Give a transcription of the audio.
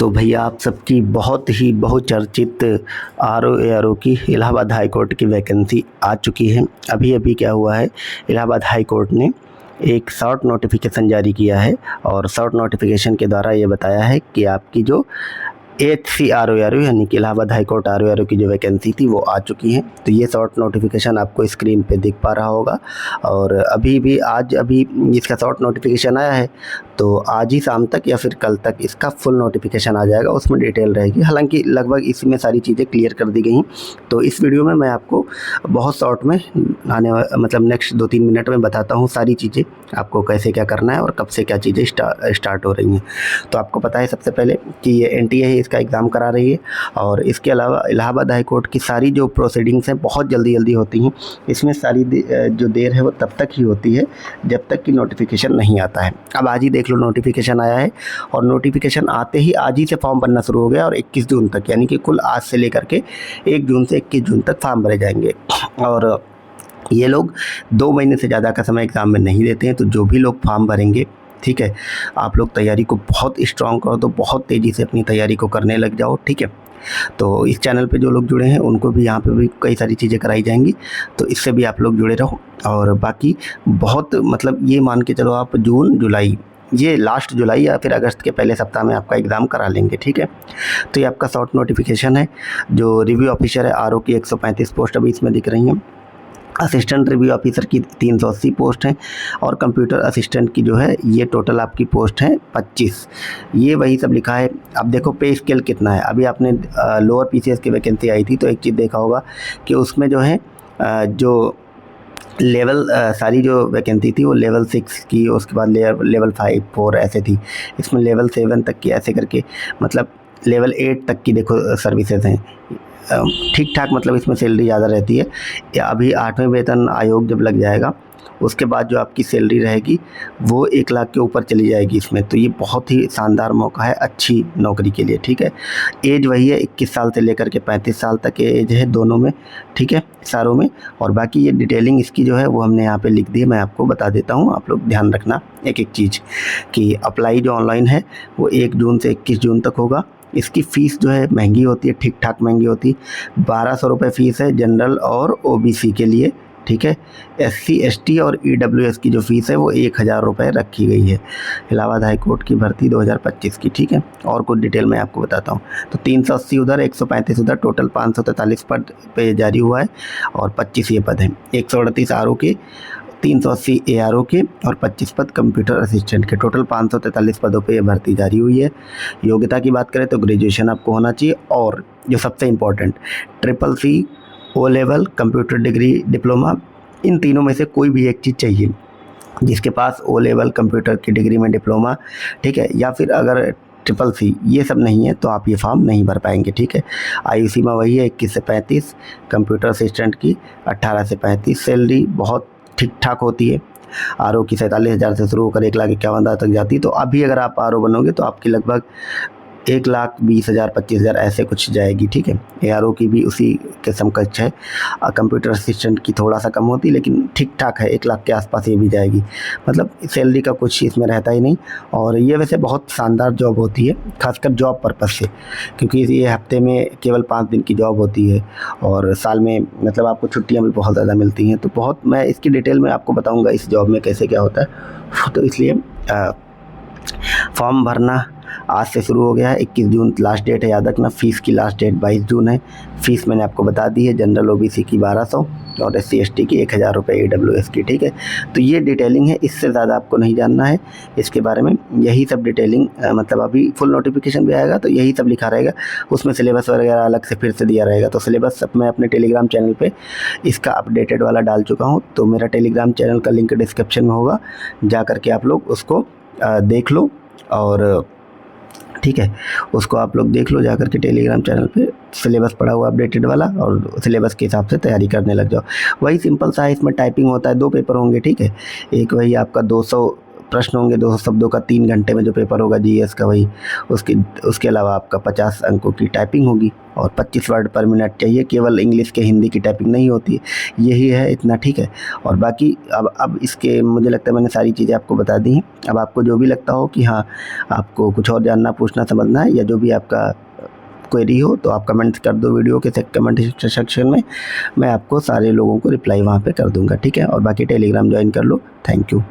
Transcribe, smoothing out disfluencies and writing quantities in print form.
तो भैया आप सबकी बहुत ही बहुचर्चित आरओ की इलाहाबाद हाई कोर्ट की वैकेंसी आ चुकी है। अभी अभी क्या हुआ है, इलाहाबाद हाई कोर्ट ने एक शॉर्ट नोटिफिकेशन जारी किया है और शॉर्ट नोटिफिकेशन के द्वारा ये बताया है कि आपकी जो एचसी आरओ यानी कि इलाहाबाद हाई कोर्ट आरओ की जो वैकेंसी थी वो आ चुकी है। तो ये शॉर्ट नोटिफिकेशन आपको स्क्रीन पे दिख पा रहा होगा और अभी इसका शॉर्ट नोटिफिकेशन आया है, तो आज ही शाम तक या फिर कल तक इसका फुल नोटिफिकेशन आ जाएगा, उसमें डिटेल रहेगी। हालांकि लगभग इसमें सारी चीज़ें क्लियर कर दी गई हैं। तो इस वीडियो में मैं आपको बहुत शॉर्ट में मतलब नेक्स्ट 2-3 मिनट में बताता हूँ सारी चीज़ें, आपको कैसे क्या करना है और कब से क्या चीज़ें स्टार्ट हो रही हैं। तो आपको पता है सबसे पहले कि ये एनटीए इसका एग्ज़ाम करा रही है और इसके अलावा इलाहाबाद हाई कोर्ट की सारी जो प्रोसीडिंग्स हैं बहुत जल्दी होती हैं। इसमें सारी जो देर है वो तब तक ही होती है जब तक कि नोटिफिकेशन नहीं आता है। अब आज ही देख लो नोटिफिकेशन आया है और नोटिफिकेशन आते ही आज ही से फॉर्म भरना शुरू हो गया और 21 जून तक, यानी कि कुल आज से लेकर के 1 जून से 21 जून तक फॉर्म भरे जाएंगे। और ये लोग 2 महीने से ज़्यादा का समय एग्ज़ाम में नहीं देते हैं। तो जो भी लोग फॉर्म भरेंगे, ठीक है, आप लोग तैयारी को बहुत स्ट्रॉन्ग करो, तो बहुत तेज़ी से अपनी तैयारी को करने लग जाओ, ठीक है। तो इस चैनल पे जो लोग जुड़े हैं उनको भी यहाँ पे भी कई सारी चीज़ें कराई जाएंगी, तो इससे भी आप लोग जुड़े रहो। और बाकी बहुत मतलब ये मान के चलो आप जून जुलाई, ये लास्ट जुलाई या फिर अगस्त के पहले सप्ताह में आपका एग्ज़ाम करा लेंगे, ठीक है। तो ये आपका शॉर्ट नोटिफिकेशन है। जो रिव्यू ऑफिसर है आरओ की 135 पोस्ट अभी इसमें दिख रही हैं। असिस्टेंट रिव्यू ऑफिसर की 380 पोस्ट हैं और कंप्यूटर असिस्टेंट की जो है ये टोटल आपकी पोस्ट है 25। ये वही सब लिखा है। अब देखो पे स्केल कितना है। अभी आपने लोअर पीसीएस की वैकेंसी आई थी तो एक चीज़ देखा होगा कि उसमें जो है जो लेवल सारी जो वैकेंसी थी वो लेवल 6 की, उसके बाद लेवल 5, 4 ऐसे थी। इसमें लेवल 7 तक की ऐसे करके मतलब लेवल 8 तक की देखो सर्विसेज हैं। ठीक ठाक मतलब इसमें सैलरी ज़्यादा रहती है। या अभी 8वें वेतन आयोग जब लग जाएगा उसके बाद जो आपकी सैलरी रहेगी वो 1 लाख के ऊपर चली जाएगी इसमें। तो ये बहुत ही शानदार मौका है अच्छी नौकरी के लिए, ठीक है। एज वही है 21 साल से लेकर के 35 साल तक के एज है दोनों में, ठीक है, सारों में। और बाकी ये डिटेलिंग इसकी जो है वो हमने यहाँ पे लिख दी है, मैं आपको बता देता हूँ। आप लोग ध्यान रखना एक चीज़ कि अप्लाई जो ऑनलाइन है वो 1 जून से 21 जून तक होगा। इसकी फ़ीस जो है महंगी होती है, ठीक ठाक महंगी होती है। 1200 रुपये फ़ीस है जनरल और ओबीसी के लिए, ठीक है। एससी एसटी और ईडब्ल्यूएस की जो फ़ीस है वो 1000 रुपये रखी गई है। इलाहाबाद हाई कोर्ट की भर्ती 2025 की, ठीक है। और कुछ डिटेल मैं आपको बताता हूँ। तो 380 उधर, 135 उधर, टोटल 543 पद पे जारी हुआ है और 25 ये पद हैं। 138 आरओ के, 380 एआरओ के और 25 पद कंप्यूटर असिस्टेंट के, टोटल 543 पदों पे ये भर्ती जारी हुई है। योग्यता की बात करें तो ग्रेजुएशन आपको होना चाहिए और जो सबसे important CCC, O level, computer degree, diploma, इन तीनों में से कोई भी एक चीज़ चाहिए। जिसके पास ओ लेवल कंप्यूटर की डिग्री में डिप्लोमा, ठीक है, या फिर अगर CCC ये सब नहीं है तो आप ये फॉर्म नहीं भर पाएंगे, ठीक है। आयु सीमा वही है 21 से 35, कंप्यूटर असिस्टेंट की 18 से 35। सैलरी बहुत ठीक ठाक होती है। आरओ की 47,000 से शुरू होकर 1,51,000 तक जाती। तो अभी अगर आप आरओ बनोगे तो आपकी लगभग 1,20,000 25,000 ऐसे कुछ जाएगी, ठीक है। एआरओ की भी उसी के समकक्ष है। कंप्यूटर असिस्टेंट की थोड़ा सा कम होती लेकिन ठीक ठाक है, 1 लाख के आसपास ये भी जाएगी। मतलब सैलरी का कुछ इसमें रहता ही नहीं। और ये वैसे बहुत शानदार जॉब होती है, खासकर जॉब पर्पज़ से, क्योंकि ये हफ्ते में केवल 5 दिन की जॉब होती है और साल में मतलब आपको छुट्टियाँ भी बहुत ज़्यादा मिलती हैं। तो बहुत मैं इसकी डिटेल में आपको बताऊँगा इस जॉब में कैसे क्या होता है। तो इसलिए फॉर्म भरना आज से शुरू हो गया है। 21 जून लास्ट डेट है, याद रखना। फ़ीस की लास्ट डेट 22 जून है। फ़ीस मैंने आपको बता दी है। जनरल ओबीसी की 1200 और एससी एसटी की 1000 रुपये ईडब्ल्यूएस की, ठीक है। तो ये डिटेलिंग है, इससे ज़्यादा आपको नहीं जानना है इसके बारे में। यही सब डिटेलिंग मतलब अभी फुल नोटिफिकेशन भी आएगा तो यही सब लिखा रहेगा। उसमें सिलेबस वगैरह अलग से फिर से दिया रहेगा। तो सिलेबस सब मैं अपने टेलीग्राम चैनल पे इसका अपडेटेड वाला डाल चुका हूँ। तो मेरा टेलीग्राम चैनल का लिंक डिस्क्रिप्शन में होगा, जा करके आप लोग उसको देख लो और ठीक है, उसको आप लोग देख लो जाकर के टेलीग्राम चैनल पे। सिलेबस पड़ा हुआ अपडेटेड वाला और सिलेबस के हिसाब से तैयारी करने लग जाओ। वही सिंपल सा है, इसमें टाइपिंग होता है, 2 पेपर होंगे, ठीक है। एक वही आपका 200 प्रश्न होंगे 200 शब्दों का 3 घंटे में जो पेपर होगा जीएस का वही। उसके अलावा आपका 50 अंकों की टाइपिंग होगी और 25 वर्ड पर मिनट चाहिए। केवल इंग्लिश के हिंदी की टाइपिंग नहीं होती, यही है, इतना ठीक है। और बाकी अब इसके मुझे लगता है मैंने सारी चीज़ें आपको बता दी हैं। अब आपको जो भी लगता हो कि हाँ आपको कुछ और जानना, पूछना, समझना है या जो भी आपका क्वेरी हो तो आप कमेंट कर दो वीडियो के कमेंट सेक्शन में। मैं आपको सारे लोगों को रिप्लाई वहाँ पे कर दूँगा, ठीक है। और बाकी टेलीग्राम ज्वाइन कर लो। Thank you.